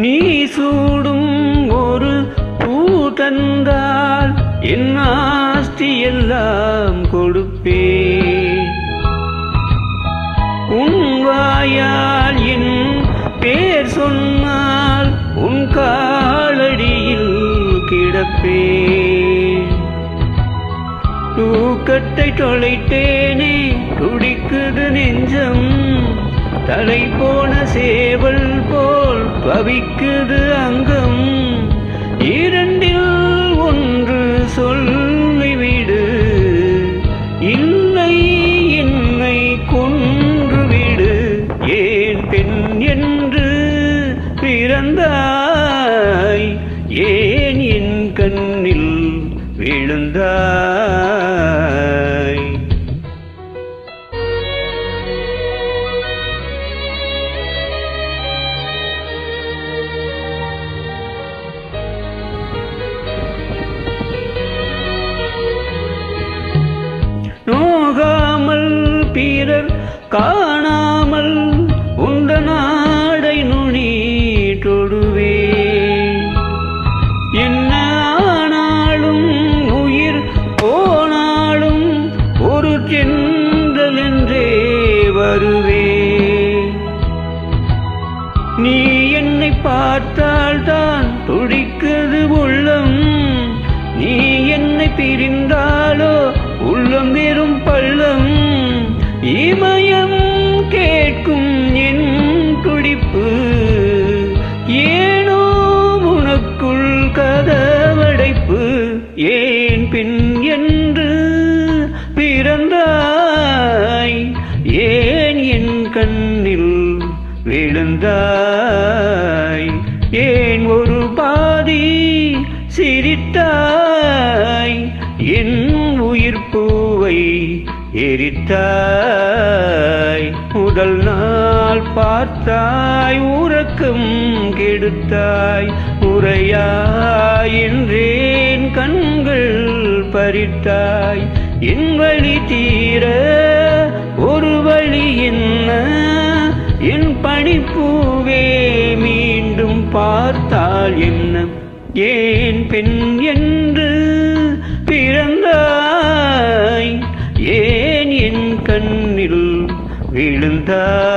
நீ சூடும் ஒரு பூ தந்தால் என் ஆஸ்தி எல்லாம் கொடுப்பேன். உன் வாயால் என் பேர் சொன்னால் உன் காலடியில் கிடப்பேன். தூக்கத்தை தொலைத்தேனே, துடிக்குது நெஞ்சம், தலை போன சேவல் போல் பவிக்குது அங்கம். இரண்டில் ஒன்று சொல்லிவிடு, இல்லை என்னை கொன்றுவிடு. ஏன் பெண் என்று பிறந்தாய், ஏன் என் கண்ணில் விழுந்தாய்? நோகாமல் பிறர் காணாமல் உந்த நாடை நுனி தொடுவே. என்ன ஆனாலும் உயிர் போனாலும் ஒரு சென்றல் என்றே வருவே. நீ என்னை பார்த்தால் தான் துடிக்குது உள்ளம், நீ என்னை பிரிந்தாலோ உள்ளம் வெறும் பள்ளம். இமயம் கேட்கும் என் துடிப்பு, ஏனோ உனக்குள் கதவடைப்பு. ஏன் பின் என்று பிறந்தாய், ஏன் என் கண்ணில் விழுந்தாய்? ஏன் ஒரு பாதி சிரித்தாய், என் உயிர் பூவை எரித்தாய்? முதல் நாள் பார்த்தாய், உறக்கம் கெடுத்தாய். உரையாய் என்றேன் கண்கள் பறித்தாய். என் வழி தீர ஒரு வழி என்ன, என் பனிப்பூவே மீண்டும் பார்த்தால் என்ன? ஏன் பெண் என்று பிறந்தாய், ஏன் என் கண்ணில் விழுந்தாய்?